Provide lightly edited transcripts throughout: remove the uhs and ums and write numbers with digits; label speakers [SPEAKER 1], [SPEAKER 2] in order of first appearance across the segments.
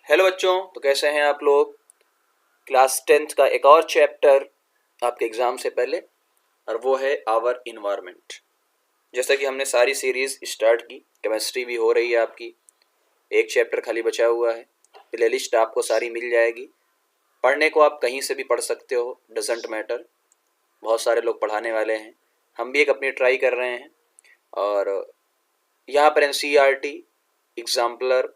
[SPEAKER 1] Hello बच्चों, तो कैसे हैं आप लोग। क्लास 10th का एक और चैप्टर आपके एग्ज़ाम से पहले, और वो है आवर इन्वायरमेंट। जैसा कि हमने सारी सीरीज़ स्टार्ट की, केमिस्ट्री भी हो रही है आपकी, एक चैप्टर खाली बचा हुआ है। प्ले लिस्ट आपको सारी मिल जाएगी, पढ़ने को आप कहीं से भी पढ़ सकते हो, डजेंट मैटर। बहुत सारे लोग पढ़ाने वाले हैं, हम भी एक अपनी ट्राई कर रहे हैं। और यहाँ पर NCERT, एग्जाम्पलर,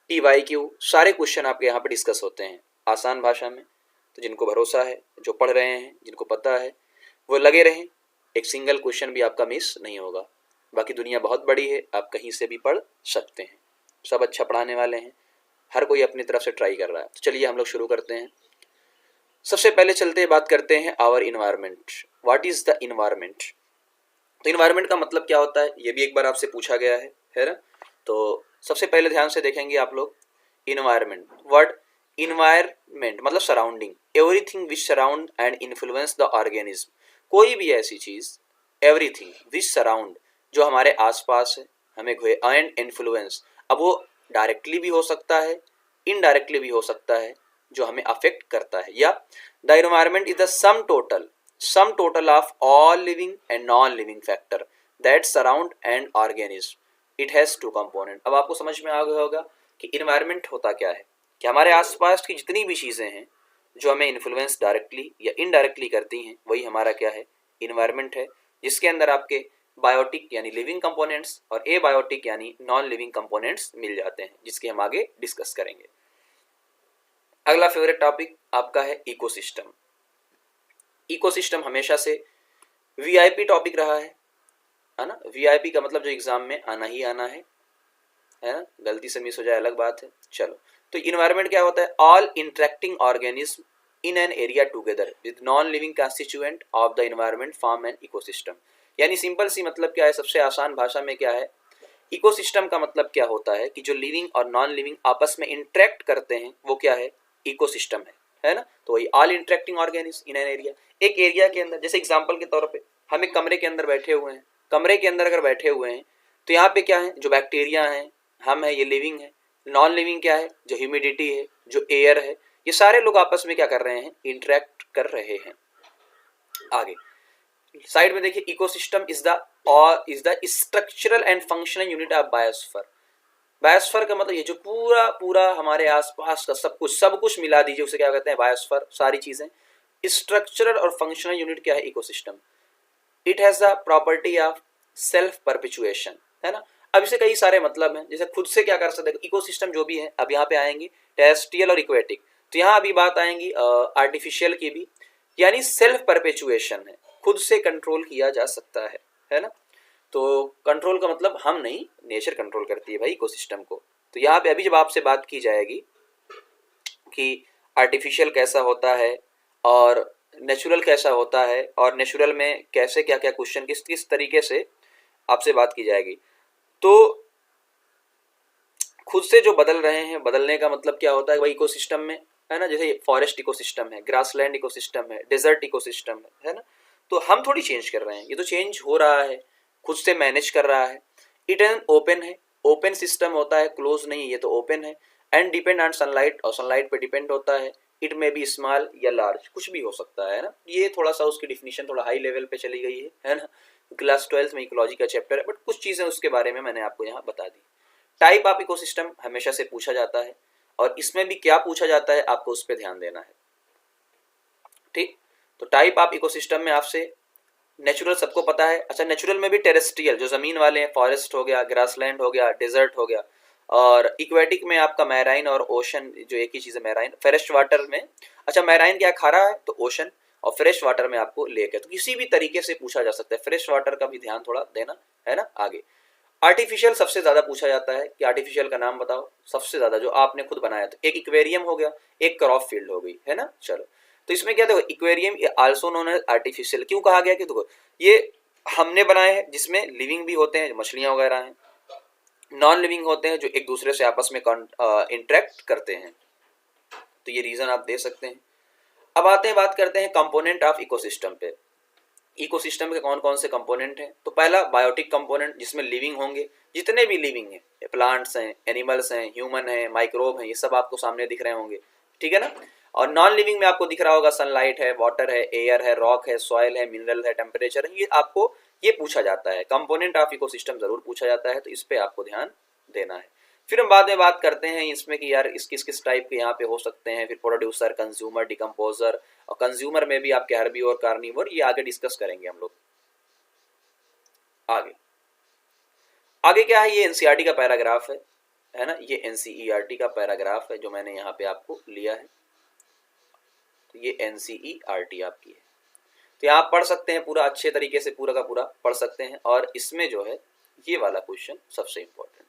[SPEAKER 1] PYQ सारे क्वेश्चन आपके यहाँ पर डिस्कस होते हैं आसान भाषा में। तो जिनको भरोसा है, जो पढ़ रहे हैं, जिनको पता है, वो लगे रहें, एक सिंगल क्वेश्चन भी आपका मिस नहीं होगा। बाकी दुनिया बहुत बड़ी है, आप कहीं से भी पढ़ सकते हैं, सब अच्छा पढ़ाने वाले हैं, हर कोई अपनी तरफ से ट्राई कर रहा है। तो चलिए हम लोग शुरू करते हैं। सबसे पहले चलते बात करते हैं our environment. What is the environment. तो इन्वायरमेंट का मतलब क्या होता है, ये भी एक बार आपसे पूछा गया है ना। तो सबसे पहले ध्यान से देखेंगे आप लोग इन्वायरमेंट वर्ड। इन्वायरमेंट मतलब surrounding, everything which surround and influence the organism. कोई भी ऐसी चीज, एवरीथिंग विच सराउंड, जो हमारे आसपास है, हमें एंड इन्फ्लुएंस, अब वो डायरेक्टली भी हो सकता है, इनडायरेक्टली भी हो सकता है, जो हमें अफेक्ट करता है। या the environment is the sum total of all living and non living factor that surround and organism. It has two component. अब आपको समझ में आ गया होगा कि इन्वायरमेंट होता क्या है, कि हमारे आसपास की जितनी भी चीजें हैं जो हमें इन्फ्लुएंस डायरेक्टली या इनडायरेक्टली करती हैं, वही हमारा क्या है, इन्वायरमेंट है। जिसके अंदर आपके बायोटिक यानी लिविंग कंपोनेंट्स और एबायोटिक यानी नॉन लिविंग कंपोनेंट्स मिल जाते हैं, जिसके हम आगे डिस्कस करेंगे। अगला फेवरेट टॉपिक आपका है इकोसिस्टम। इकोसिस्टम हमेशा से वीआईपी टॉपिक रहा है ना। वीआईपी का मतलब जो एग्जाम में आना ही आना है ना, गलती से मिस हो जाए अलग बात है। चलो, तो इन्वायरमेंट क्या होता है, all interacting organism in an area together with non living constituent of the environment form an ecosystem. यानी सिंपल सी मतलब क्या है, सबसे आसान भाषा में क्या है, इकोसिस्टम का मतलब क्या होता है कि जो लिविंग और नॉन लिविंग आपस में इंटरेक्ट करते हैं, वो क्या है, इकोसिस्टम है ना। तो वही all interacting organism in an area, एक एरिया के अंदर। जैसे एग्जांपल के तौर पे हम एक कमरे के अंदर बैठे हुए हैं, कमरे के अंदर अगर बैठे हुए हैं तो यहाँ पे क्या है, जो बैक्टीरिया हैं, हम है, ये लिविंग है। नॉन लिविंग क्या है, जो ह्यूमिडिटी है, जो एयर है, ये सारे लोग आपस में क्या कर रहे हैं, इंटरेक्ट कर रहे हैं। आगे साइड में देखिए, ecosystem is the structural and functional unit of biosphere. Biosphere का मतलब ये जो पूरा पूरा हमारे आसपास का सब कुछ मिला दीजिए, उसे क्या कहते हैं, बायोस्फीयर, सारी चीजें। स्ट्रक्चरल और फंक्शनल यूनिट क्या है, ecosystem. It has the property of self perpetuation, है ना। अब इसे कई सारे मतलब हैं, जैसे खुद से क्या कर सकते हैं, इकोसिस्टम जो भी है, अब यहाँ पे आएंगे टेरेस्ट्रियल और इक्वेटिक। तो यहाँ अभी बात आएंगी आर्टिफिशियल की भी, यानी सेल्फ परपेचुएशन है, खुद से कंट्रोल किया जा सकता है ना। तो कंट्रोल का मतलब हम नहीं, नेचर कंट्रोल करती है भाई इकोसिस्टम को। तो यहाँ पे अभी जब आपसे बात की जाएगी कि आर्टिफिशियल कैसा होता है और नेचुरल कैसा होता है, और नेचुरल में कैसे क्या क्या क्वेश्चन किस किस तरीके से आपसे बात की जाएगी। तो खुद से जो बदल रहे हैं, बदलने का मतलब क्या होता है, वही इकोसिस्टम में, है ना। जैसे फॉरेस्ट इकोसिस्टम है, ग्रासलैंड इकोसिस्टम है, डेजर्ट इकोसिस्टम है ना। तो हम थोड़ी चेंज कर रहे हैं, ये तो चेंज हो रहा है, खुद से मैनेज कर रहा है। इट एन ओपन है, ओपन सिस्टम होता है, क्लोज नहीं, ये तो ओपन है। एंड डिपेंड ऑन सनलाइट, और सनलाइट पे डिपेंड होता है। इट में बी स्मॉल या लार्ज, कुछ भी हो सकता है ना। ये थोड़ा सा उसकी डिफिनीशन थोड़ा हाई लेवल पे चली गई है ना। क्लास 12th में इकोलॉजी का चैप्टर है, बट कुछ चीजें उसके बारे में मैंने आपको यहाँ बता दी। टाइप ऑफ इकोसिस्टम हमेशा से पूछा जाता है, और इसमें भी क्या पूछा जाता है आपको उस पर ध्यान देना है, ठीक। तो टाइप ऑफ इकोसिस्टम में आपसे नेचुरल सबको पता है। अच्छा, नेचुरल में भी टेरेस्ट्रियल जो जमीन वाले हैं, फॉरेस्ट हो गया, ग्रासलैंड हो गया, डेजर्ट हो गया। और इक्वेटिक में आपका मैराइन और ओशन, जो एक ही चीज है मैराइन। फ्रेश वाटर में, अच्छा मैराइन क्या खारा है, तो ओशन। और फ्रेश वाटर में आपको लेक है। तो किसी भी तरीके से पूछा जा सकता है, फ्रेश वाटर का भी ध्यान थोड़ा देना है ना। आगे आर्टिफिशियल सबसे ज्यादा पूछा जाता है कि आर्टिफिशियल का नाम बताओ सबसे ज्यादा, जो आपने खुद बनाया। तो एक इक्वेरियम हो गया, एक क्रॉप फील्ड हो गई, है ना। चलो, तो इसमें क्या देखो, aquarium also known as artificial क्यों कहा गया, कि देखो ये हमने बनाए हैं, जिसमें लिविंग भी होते हैं, मछलियां वगैरह हैं, नॉन लिविंग होते हैं जो एक दूसरे से आपस में इंटरेक्ट करते हैं। तो ये रीजन आप दे सकते हैं। अब आते हैं, बात करते हैं कंपोनेंट ऑफ इकोसिस्टम पे। इकोसिस्टम के कौन कौन से कंपोनेंट हैं। तो पहला बायोटिक कंपोनेंट, जिसमें लिविंग होंगे, जितने भी लिविंग हैं, प्लांट्स हैं, एनिमल्स हैं, ह्यूमन हैं, माइक्रोब हैं, ये सब आपको सामने दिख रहे होंगे, ठीक है ना। और नॉन लिविंग में आपको दिख रहा होगा सनलाइट है, वाटर है, एयर है, रॉक है, सॉइल है, मिनरल है, टेम्परेचर है, ये आपको ये पूछा जाता है। कंपोनेंट ऑफ इकोसिस्टम जरूर पूछा जाता है, तो इस पे आपको ध्यान देना है। फिर हम बाद में बात करते हैं इसमें कि यार इस किस किस टाइप के यहाँ पे हो सकते हैं, फिर प्रोड्यूसर, कंज्यूमर, डिकम्पोजर, और कंज्यूमर में भी आपके हर्बीवोर, कार्निवोर, ये आगे डिस्कस करेंगे हम लोग। आगे आगे क्या है, ये एनसीईआरटी का पैराग्राफ है ना, ये एनसीईआरटी का पैराग्राफ है जो मैंने यहाँ पे आपको लिया है। तो ये एनसीईआरटी आपकी है, तो आप पढ़ सकते हैं पूरा अच्छे तरीके से, पूरा का पूरा पढ़ सकते हैं। और इसमें जो है ये वाला क्वेश्चन सबसे इंपॉर्टेंट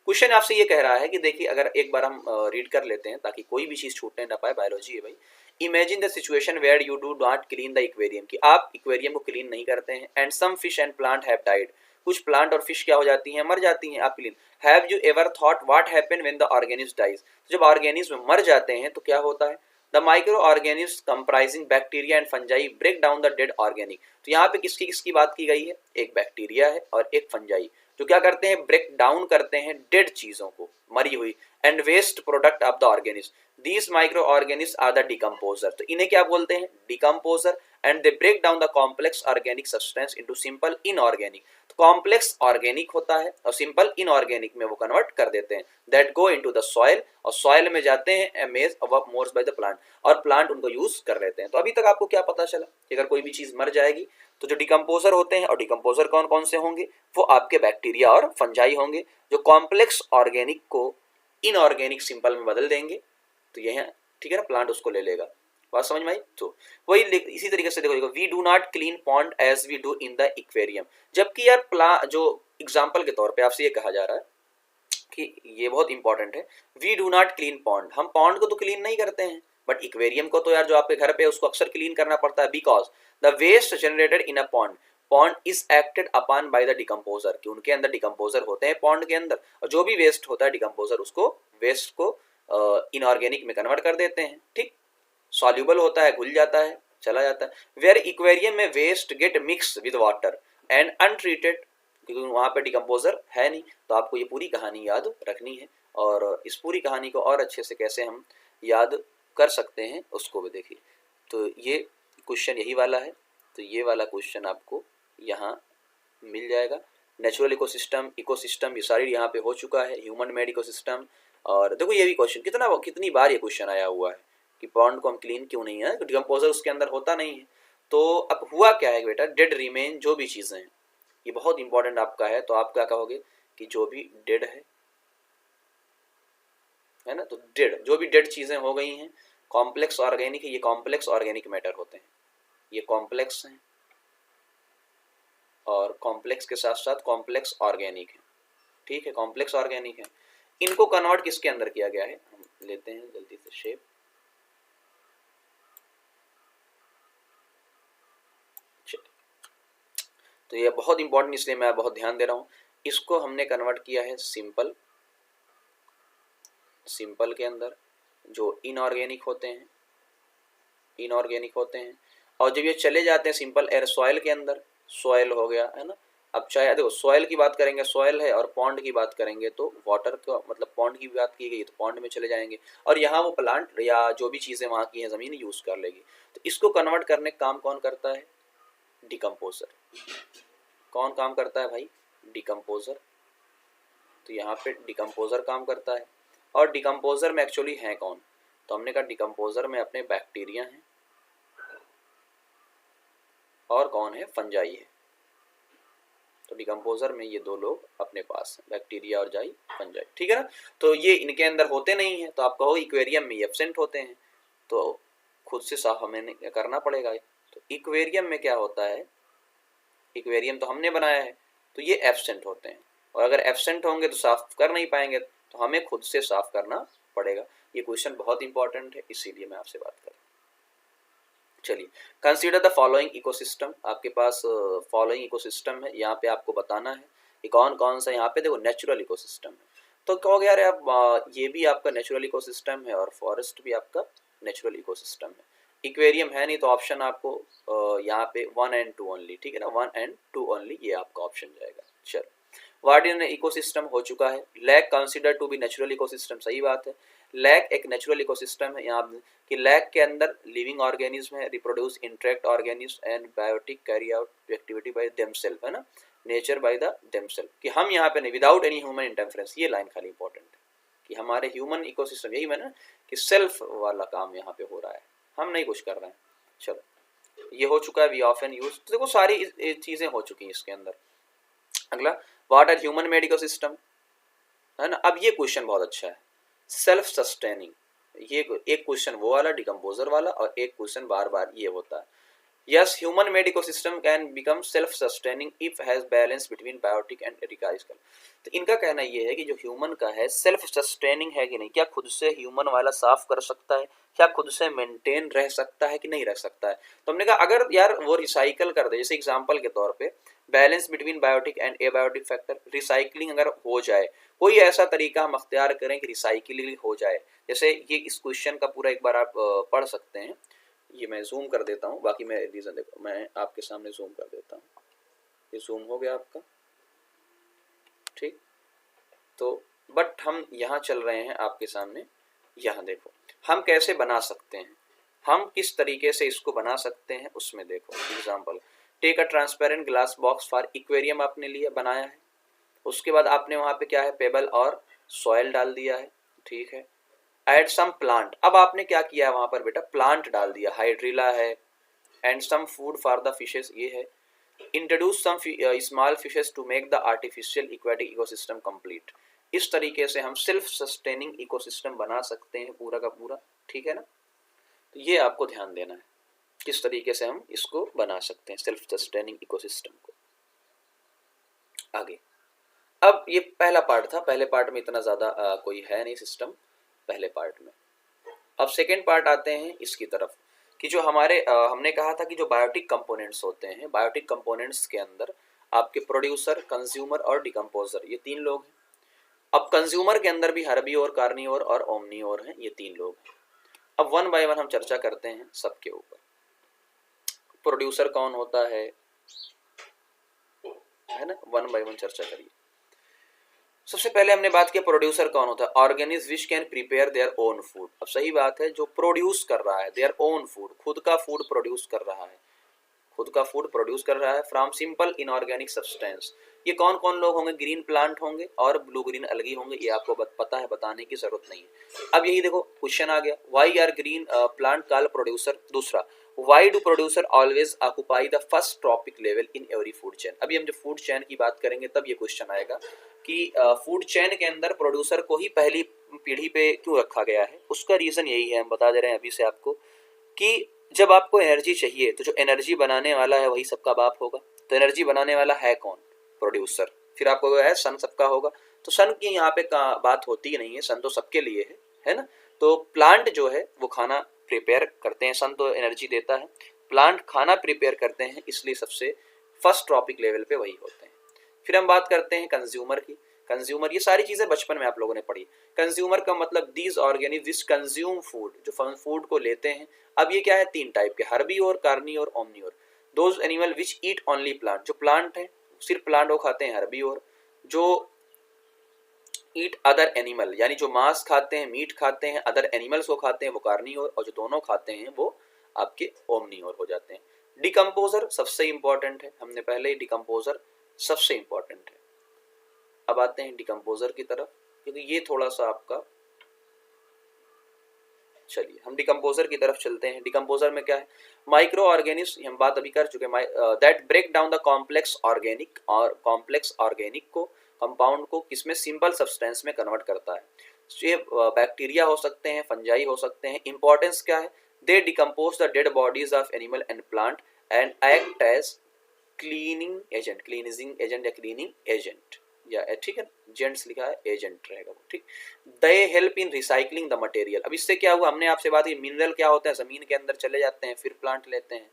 [SPEAKER 1] क्वेश्चन आपसे ये कह रहा है कि देखिए, अगर एक बार हम रीड कर लेते हैं ताकि कोई भी चीज छूटने ना पाए, बायोलॉजी है भाई। Imagine the situation where you do not clean the aquarium, कि आप इक्वेरियम को क्लीन नहीं करते हैं, and some fish and plant have died, कुछ प्लांट और फिश क्या हो जाती हैं, मर जाती हैं, आप clean. Have you ever thought what happen when the organism dies, जब ऑर्गेनिज्म मर जाते हैं तो क्या होता है। The micro organism comprising bacteria and fungi break down the dead organic, तो यहाँ पे किसकी किसकी बात की गई है, एक बैक्टीरिया है और एक फंजाई, जो क्या करते हैं, ब्रेक डाउन करते हैं डेड चीजों को, मरी हुई, and waste product of the organism, these micro organism are the decomposer, तो इन्हें क्या बोलते हैं, decomposer, and they break down the complex organic substance into simple inorganic, तो कॉम्प्लेक्स ऑर्गेनिक होता है और सिंपल इनऑर्गेनिक में वो कन्वर्ट कर देते हैं, that go into the soil, और सॉइल में जाते हैं एमेज मोर्स बाय द प्लांट, और प्लांट उनको यूज कर लेते हैं। तो अभी तक आपको क्या पता चला कि अगर कोई भी चीज मर जाएगी तो जो डिकम्पोजर होते हैं, और डिकम्पोजर कौन कौन से होंगे, वो आपके बैक्टीरिया और फंजाई होंगे, जो कॉम्प्लेक्स ऑर्गेनिक को इनऑर्गेनिक सिंपल में बदल देंगे, तो यह ठीक है ना, प्लांट उसको ले लेगा। बात समझ में आई। तो वही इसी तरीके से देखो, we do not clean pond as we do in the aquarium, जबकि यार जो एग्जाम्पल के तौर पे आपसे ये कहा जा रहा है कि ये बहुत इंपॉर्टेंट है, we do not clean pond, हम पॉन्ड को तो क्लीन नहीं करते हैं, बट इक्वेरियम को तो यार जो आपके घर पे उसको अक्सर क्लीन करना पड़ता है, because the waste generated in a pond, pond is acted upon by the decomposer, कि उनके अंदर डिकम्पोजर होते हैं पॉन्ड के अंदर, और जो भी वेस्ट होता है डिकम्पोजर उसको वेस्ट को इनऑर्गेनिक में कन्वर्ट कर देते हैं, ठीक, सॉल्यूबल होता है, घुल जाता है, चला जाता है। वेयर इक्वेरियम में waste get mix with water and untreated, क्योंकि वहां पे डिकम्पोजर है नहीं, तो आपको ये पूरी कहानी याद रखनी है, और इस पूरी कहानी को और अच्छे से कैसे हम याद कर सकते हैं उसको भी देखिए। तो ये क्वेश्चन यही वाला है, तो ये वाला क्वेश्चन आपको यहाँ मिल जाएगा। नेचुरल इकोसिस्टम ये सारी यहाँ पे हो चुका है, ह्यूमन मेड इकोसिस्टम, और देखो ये भी क्वेश्चन कितनी बार ये क्वेश्चन आया हुआ है कि पॉन्ड को हम क्लीन क्यों नहीं है, डिकम्पोजर उसके अंदर होता नहीं है। तो अब हुआ क्या है बेटा, डेड रिमेन, जो भी चीजें हैं, ये बहुत इंपॉर्टेंट आपका है, तो आप क्या कहोगे कि जो भी डेड है ना, तो डेड, जो भी डेड चीजें हो गई हैं, कॉम्प्लेक्स ऑर्गेनिक है, ये कॉम्प्लेक्स ऑर्गेनिक मैटर होते हैं, ये कॉम्प्लेक्स हैं, और कॉम्प्लेक्स के साथ साथ कॉम्प्लेक्स ऑर्गेनिक है, ठीक है, कॉम्प्लेक्स ऑर्गेनिक है। इनको कन्वर्ट किसके अंदर किया गया है, हम लेते हैं जल्दी से शेप, तो ये बहुत इंपॉर्टेंट, इसलिए मैं बहुत ध्यान दे रहा हूं। इसको हमने कन्वर्ट किया है सिंपल के अंदर, जो इनऑर्गेनिक होते हैं, और जब ये चले जाते हैं सिंपल एयर सॉइल के अंदर, सॉइल हो गया है ना। अब चाहे देखो सॉइल की बात करेंगे, सॉइल है, और पॉन्ड की बात करेंगे तो वाटर का मतलब पॉन्ड की बात की गई तो पॉन्ड में चले जाएंगे, और यहाँ वो प्लांट या जो भी चीज़ें वहाँ की हैं ज़मीन यूज़ कर लेगी। तो इसको कन्वर्ट करने का काम कौन करता है, डिकम्पोजर। कौन काम करता है भाई, डिकम्पोजर। तो यहाँ पे डिकम्पोजर काम करता है, और डिकम्पोजर में एक्चुअली है कौन, तो हमने कहा डिकम्पोजर में अपने बैक्टीरिया हैं, और कौन है, फंजाई है। तो डिकम्पोजर में ये दो लोग अपने पास हैं, बैक्टीरिया और जाई, फंजाई, ठीक है ना। तो ये इनके अंदर होते नहीं है, तो आप कहो इक्वेरियम में ये एब्सेंट होते हैं, तो खुद से साफ हमें करना पड़ेगा। तो इक्वेरियम में क्या होता है, इक्वेरियम तो हमने बनाया है, तो ये एब्सेंट होते हैं, और अगर एब्सेंट होंगे तो साफ कर नहीं पाएंगे, तो हमें खुद से साफ करना पड़ेगा। ये क्वेश्चन बहुत इंपॉर्टेंट है, इसीलिए मैं आपसे बात कर रहा हूँ। चलिए, कंसीडर द फॉलोइंग इकोसिस्टम, आपके पास फॉलोइंग इकोसिस्टम है, यहाँ पे आपको बताना है कि कौन कौन सा। यहाँ पे देखो नेचुरल इकोसिस्टम है, तो कहोगे यार आप ये भी आपका नेचुरल इकोसिस्टम है, और फॉरेस्ट भी आपका नेचुरल इकोसिस्टम है। इक्वेरियम है नहीं, तो ऑप्शन आपको यहाँ पे 1 and 2 ओनली, ठीक है ना, 1 and 2 ओनली, ये आपका ऑप्शन जाएगा। चलो, व्हाट इन इकोसिस्टम हो चुका है, lake consider to be natural ecosystem, सही बात है, लैक एक नेचुरल इकोसिस्टम है यहाँ कि लैक के अंदर लिविंग ऑर्गेनिज्म है, reproduce interact organism and biotic carry out activity by themself, है ना, नेचर बाय द देमसेल्फ, कि हम यहाँ पे नहीं, विदाउट एनी ह्यूमन इंटरफेरेंस, ये लाइन खाली इंपॉर्टेंट है कि हमारे ह्यूमन इकोसिस्टम, यही मैंने कि सेल्फ वाला काम यहाँ पे हो रहा है, हम नहीं कुछ कर रहे हैं। चलो ये हो चुका है, वी ऑफन यूज, तो देखो सारी चीजें हो चुकी हैं इसके अंदर। अगला, what are human made ecosystem, है ना। अब ये क्वेश्चन बहुत अच्छा है, सेल्फ सस्टेनिंग, ये एक क्वेश्चन वो वाला डिकम्पोजर वाला और एक क्वेश्चन बार बार ये होता है। Yes, human made ecosystem can become self sustaining if has balance between biotic and एरिकाइकल। तो इनका कहना ये है कि जो ह्यूमन का है सेल्फ सस्टेनिंग है कि नहीं, क्या खुद से ह्यूमन वाला साफ कर सकता है, क्या खुद से मेंटेन रह सकता है कि नहीं रह सकता है। तो हमने कहा अगर यार वो रिसाइकल कर दे, जैसे एग्जांपल के तौर पे balance between biotic and abiotic factor, recycling अगर हो जाए, कोई ऐसा तरीका हम अख्तियार करें कि रिसाइकलिंग हो जाए, जैसे ये इस क्वेश्चन का पूरा एक बार आप पढ़ सकते हैं, ये मैं जूम कर देता हूँ, बाकी मैं रीजन देखो मैं आपके सामने जूम कर देता हूँ, ये जूम हो गया आपका, ठीक। तो बट हम यहाँ चल रहे हैं आपके सामने, यहाँ देखो हम कैसे बना सकते हैं, हम किस तरीके से इसको बना सकते हैं, उसमें देखो example, take a transparent glass box for aquarium आपने लिया बनाया है, उसके बाद आपने वहाँ पे क्या है पेबल और सॉइल डाल दिया है, ठीक है, एड सम प्लांट, अब आपने क्या किया है वहाँ पर बेटा प्लांट डाल दिया, हाइड्रिला है, and some food for the fishes ये है, introduce some small fishes to make the artificial aquatic ecosystem complete. इस तरीके से हम सेल्फ सस्टेनिंग इकोसिस्टम बना सकते हैं पूरा का पूरा, ठीक है ना। तो ये आपको ध्यान देना है किस तरीके से हम इसको बना सकते हैं सेल्फ सस्टेनिंग इकोसिस्टम को। आगे, अब ये पहला पार्ट था, पहले पार्ट में इतना ज़्यादा कोई है नहीं सिस्टम पहले पार्ट में। अब सेकेंड पार्ट आते हैं इसकी तरफ कि जो हमारे हमने कहा था कि जो बायोटिक कंपोनेंट्स होते हैं, बायोटिक कंपोनेंट्स के अंदर आपके प्रोड्यूसर, कंज्यूमर और डिकम्पोजर, ये तीन लोग हैं। अब कंज्यूमर के अंदर भी हर्बीओर, कार्निओर और ओमनीओर हैं, ये तीन लोग हैं। अब वन बाय वन हम चर्चा करते हैं सबके ऊपर। प्रोड्यूसर कौन होता है ना, वन बाय वन चर्चा करिए। सबसे पहले हमने बात किया प्रोड्यूसर कौन होता है, organism which can prepare their own food. अब सही बात है, जो प्रोड्यूस कर रहा है देयर ओन फूड, खुद का फूड प्रोड्यूस कर रहा है, खुद का फूड प्रोड्यूस कर रहा है फ्रॉम सिंपल इनऑर्गेनिक सब्सटेंस। ये कौन कौन लोग होंगे, ग्रीन प्लांट होंगे और ब्लू ग्रीन अलगी होंगे, ये आपको पता है, बताने की जरूरत नहीं है। अब यही देखो क्वेश्चन आ गया, why are green plant called producer. दूसरा, why do producer always occupy the first trophic level in every food chain. अभी हम जब फूड चेन की बात करेंगे तब ये क्वेश्चन आएगा कि फूड चेन के अंदर प्रोड्यूसर को ही पहली पीढ़ी पे क्यों रखा गया है। उसका रीजन यही है, हम बता दे रहे हैं अभी से आपको, कि जब आपको एनर्जी चाहिए तो जो एनर्जी बनाने वाला है वही सबका बाप होगा। तो एनर्जी बनाने वाला है कौन, प्रोड्यूसर। फिर आपको है सन सबका होगा, तो सन की यहाँ पे बात होती ही नहीं है, सन तो सबके लिए है ना। तो प्लांट जो है वो खाना प्रिपेयर करते हैं, सन तो एनर्जी देता है, प्लांट खाना प्रिपेयर करते हैं, इसलिए सबसे फर्स्ट ट्रॉपिक लेवल पे वही होते हैं। फिर हम बात करते हैं कंज्यूमर की। कंज्यूमर, ये सारी चीजें बचपन में आप लोगों ने पढ़ी। कंज्यूमर का मतलब these organism which consume food, जो फूड को लेते हैं। अब ये क्या है, तीन टाइप के, herbivore, carnivore, omnivore. Those animal which eat only plant, जो प्लांट है सिर्फ प्लांट को खाते हैं, हर्बीओर। जो ईट अदर एनिमल, यानी जो मांस खाते हैं, मीट खाते हैं, अदर एनिमल्स को खाते हैं, वो कार्निओर। और जो दोनों खाते हैं वो आपके ओमनीओर हो जाते हैं। डिकम्पोजर सबसे इंपॉर्टेंट है, हमने पहले ही डिकम्पोजर सबसे इंपॉर्टेंट है। अब आते हैं डिकम्पोजर की तरफ, क्योंकि ये थोड़ा सा आपका, चलिए हम डिकम्पोजर की तरफ चलते हैं। डिकम्पोजर में क्या है, माइक्रो ऑर्गेनिज्म, हम बात अभी कर चुके हैं, that break down the complex organic, और कॉम्प्लेक्स ऑर्गेनिक को, कंपाउंड को किसमें, सिंपल सब्सटेंस में कन्वर्ट करता है। ये बैक्टीरिया हो सकते हैं, फंजाई हो सकते हैं। इंपॉर्टेंस क्या है, they decompose the dead bodies of animal and plant and act as cleaning agent, cleansing agent या क्लीनिंग एजेंट, या ठीक है, जेंट्स लिखा है, एजेंट रहेगा वो, ठीक। They help in recycling the material. अब इससे क्या हुआ, हमने आपसे बात की, मिनरल क्या होते हैं, जमीन के अंदर चले जाते हैं, फिर प्लांट लेते हैं,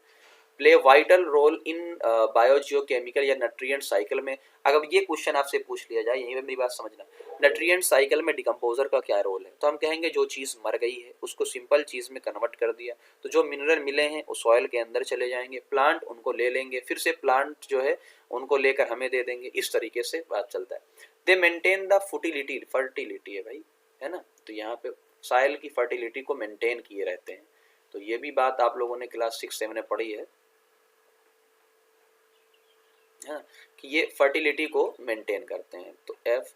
[SPEAKER 1] play vital role in biogeochemical या न्यूट्रिएंट साइकिल में। अगर ये क्वेश्चन आपसे पूछ लिया जाए, यहीं पे मेरी बात समझना, न्यूट्रिएंट साइकिल में डिकम्पोजर का क्या रोल है, तो हम कहेंगे जो चीज़ मर गई है उसको सिंपल चीज़ में कन्वर्ट कर दिया, तो जो मिनरल मिले हैं उस सॉइल के अंदर चले जाएंगे, प्लांट उनको ले लेंगे, फिर से प्लांट जो है उनको लेकर हमें दे देंगे, इस तरीके से बात चलता है। दे मेंटेन द फर्टिलिटी, फर्टिलिटी है भाई, है ना, तो यहाँ पे सॉइल की फर्टिलिटी को मेंटेन किए रहते हैं। तो ये भी बात आप लोगों ने क्लास 6-7 में पढ़ी है, हाँ, कि ये फर्टिलिटी को मेंटेन करते हैं। तो एफ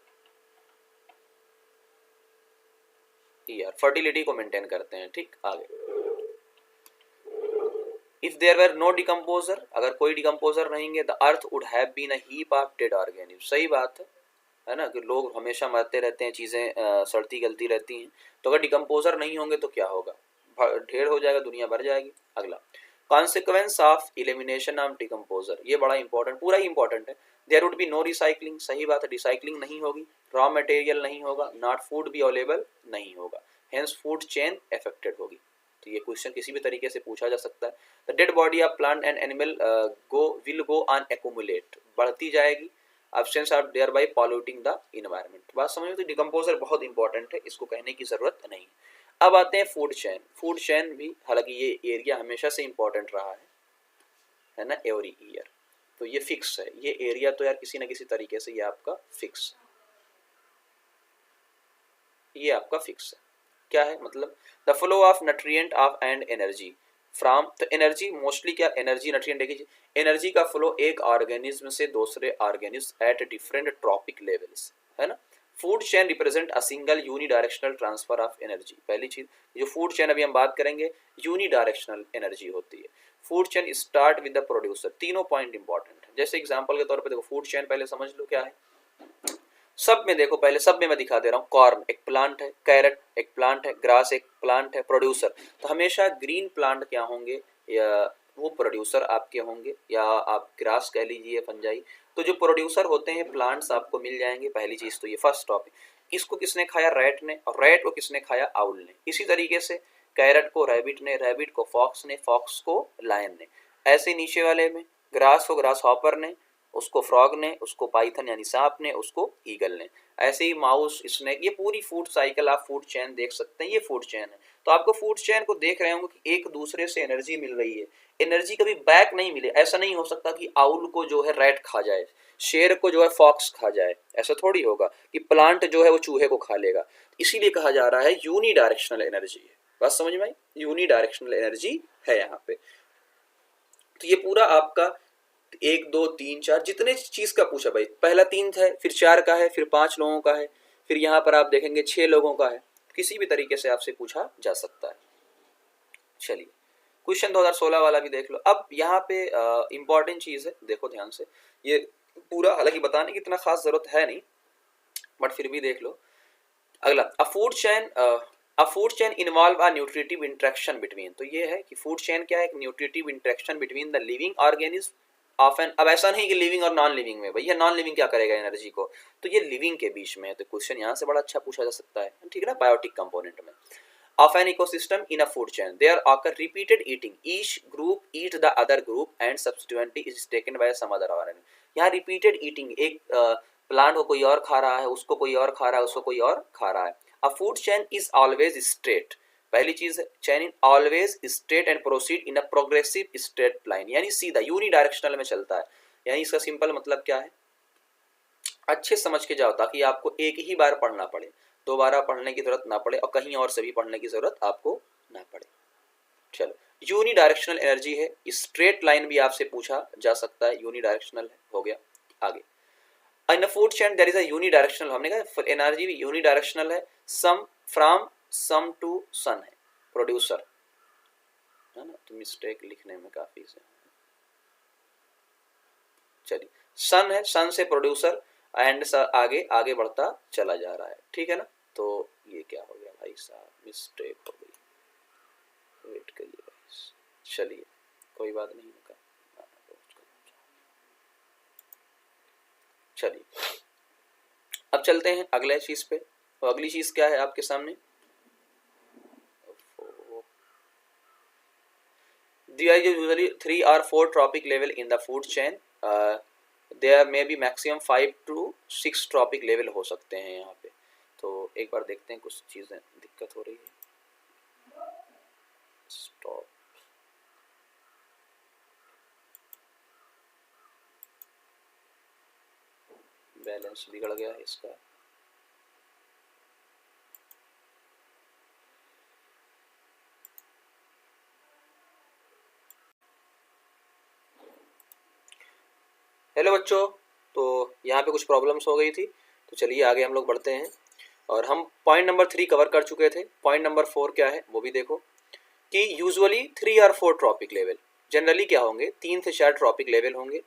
[SPEAKER 1] यार फर्टिलिटी को मेंटेन करते हैं, ठीक। आगे, if there were no decomposer, अगर कोई डिकम्पोजर नहीं है, the earth would have been a heap of dead organism. सही बात है ना, कि लोग हमेशा मरते रहते हैं, चीज़ें सड़ती गलती रहती हैं, तो अगर डिकम्पोजर नहीं होंगे तो क्या होगा, ढेर हो जाएगा, दुनिया भर जाएगी। अगला, consequence of elimination of decomposer, ये बड़ा इंपॉर्टेंट, पूरा ही इंपॉर्टेंट है। There would be no recycling, सही बात है, रिसाइकलिंग नहीं होगी, रॉ मटेरियल नहीं होगा, नॉट फूड भी अवेलेबल नहीं होगा, हेंस फूड चेन अफेक्टेड होगी। तो ये क्वेश्चन किसी भी तरीके से पूछा जा सकता है। The dead body of plant and animal will go on accumulate, बढ़ती जाएगी, absence of their by polluting the environment. बात समझ में, तो डिकम्पोजर बहुत इंपॉर्टेंट है, इसको कहने की जरूरत नहीं। अब आते हैं फूड चेन। फूड चेन भी, हालांकि ये एरिया हमेशा से इंपॉर्टेंट रहा है ना, एवरी ईयर, तो ये फिक्स है, ये एरिया तो यार किसी ना किसी तरीके से ये आपका फिक्स, ये आपका फिक्स है। क्या है मतलब, the flow of nutrient of and energy from, तो एनर्जी मोस्टली क्या, एनर्जी न्यूट्रिएंट देखिए, एनर्जी का फ्लो एक ऑर्गेनिज्म से दूसरे organism at different trophic levels, है ना। Food chain represent a single unidirectional transfer of energy. पहली चीज, जो फूड चेन अभी हम बात करेंगे, यूनिडायरेक्शनल एनर्जी होती है। Food chain start with the producer, तीनों पॉइंट इंपॉर्टेंट है। जैसे एग्जांपल के तौर पे देखो, फूड चेन पहले समझ लो क्या है। सब में देखो, पहले सब में मैं दिखा दे रहा हूँ, कॉर्न एक प्लांट है, कैरेट एक प्लांट है, ग्रास एक प्लांट है, प्रोड्यूसर, तो हमेशा ग्रीन प्लांट क्या होंगे, या वो प्रोड्यूसर आपके होंगे, या आप ग्रास कह लीजिए, फंजाई। तो जो प्रोड्यूसर होते हैं प्लांट्स आपको मिल जाएंगे, पहली चीज तो ये फर्स्ट टॉपिक। इसको किसने खाया, रैट ने, और रैट को किसने खाया, आउल ने। इसी तरीके से कैरेट को रैबिट ने, रैबिट को फॉक्स ने, फॉक्स को लायन ने। ऐसे नीचे वाले में ग्रास को ग्रास हॉपर ने, उसको फ्रॉग ने, उसको पाइथन यानी सांप ने, उसको ईगल ने। ऐसे ही माउस, स्नेक, ये पूरी फूड साइकिल आप फूड चेन देख सकते हैं, ये फूड चेन है। तो आपको फूड चेन को देख रहे होंगे कि एक दूसरे से एनर्जी मिल रही है, एनर्जी कभी बैक नहीं मिले। ऐसा नहीं हो सकता कि आउल को जो है रैट खा जाए, शेर को जो है फॉक्स खा जाए, ऐसा थोड़ी होगा कि प्लांट जो है वो चूहे को खा लेगा। इसीलिए कहा जा रहा है यूनी डायरेक्शनल एनर्जी है। बात समझ में आई, यूनी डायरेक्शनल एनर्जी है यहाँ पे। तो ये पूरा आपका 1 2 3 4 जितने चीज का पूछा भाई, पहला 3 है, फिर 4 का है, फिर 5 लोगों का है, फिर यहाँ पर आप देखेंगे 6 लोगों का है, किसी भी तरीके से आपसे पूछा जा सकता है। चलिए, क्वेश्चन 2016 वाला भी देख लो। अब यहाँ पे इंपॉर्टेंट चीज है, देखो ध्यान से, ये पूरा हालांकि बताने की इतना खास जरूरत है नहीं, बट फिर भी देख लो। अगला, a food chain involve a nutritive interaction between, तो ये है कि फूड चेन क्या है, एक nutritive interaction between the living organism of an. अब ऐसा नहीं कि लिविंग और नॉन लिविंग में, भैया नॉन लिविंग क्या करेगा एनर्जी को, तो ये लिविंग के बीच में है। तो क्वेश्चन यहाँ से बड़ा अच्छा पूछा जा सकता है, ठीक है ना, बायोटिक कंपोनेंट में। Of an ecosystem in a food chain there occur repeated eating, each group eat the other group and subsequently is taken by some other organism. यहाँ रिपीटेड ईटिंग, एक प्लांट को कोई और खा रहा है, उसको कोई और खा रहा है, उसको कोई और खा रहा है। अ food chain is always straight, पहली चीज है, chain in always straight and proceed in a progressive straight line, यानी सीधा यूनी डायरेक्शनल में चलता है। यानी इसका सिंपल मतलब क्या है, अच्छे समझ के जाओ ताकि आपको एक ही बार पढ़ना पड़े, दोबारा पढ़ने की जरूरत ना पड़े, और कहीं और से भी पढ़ने की जरूरत आपको ना पड़े। चलो, यूनी डायरेक्शनल एनर्जी है, स्ट्रेट लाइन भी आपसे पूछा जा सकता है, यूनी डायरेक्शनल है, हो गया। आगे, in food chain there is a unidirectional, हमने कहा एनर्जी भी यूनिडायरेक्शनल है, सम फ्रॉम सम टू सन है, प्रोड्यूसर, है ना, तो मिस्टेक लिखने में काफी से। चलिए, सन है, सन से प्रोड्यूसर एंड आगे आगे बढ़ता चला जा रहा है, ठीक है ना। तो ये क्या हो गया भाई साहब, मिस्टेक हो गई, वेट करिए गाइस, चलिए कोई बात नहीं होगा। चलिए, अब चलते हैं अगले चीज पे। तो अगली चीज क्या है आपके सामने, There are usually 3 or 4 trophic level in the food chain. There may be maximum 5 to 6 trophic level हो सकते हैं यहाँ पे। तो एक बार देखते हैं, कुछ चीज़ें दिक्कत हो रही है। स्टॉप। बैलेंस बिगड़ गया है इसका। हेलो बच्चों, तो यहाँ पे कुछ प्रॉब्लम्स हो गई थी, तो चलिए आगे हम लोग बढ़ते हैं। और हम पॉइंट नंबर 3 कवर कर चुके थे। पॉइंट नंबर 4 क्या है वो भी देखो कि यूजुअली 3 और 4 ट्रॉपिक लेवल, जनरली क्या होंगे 3 से 4 ट्रॉपिक लेवल होंगे।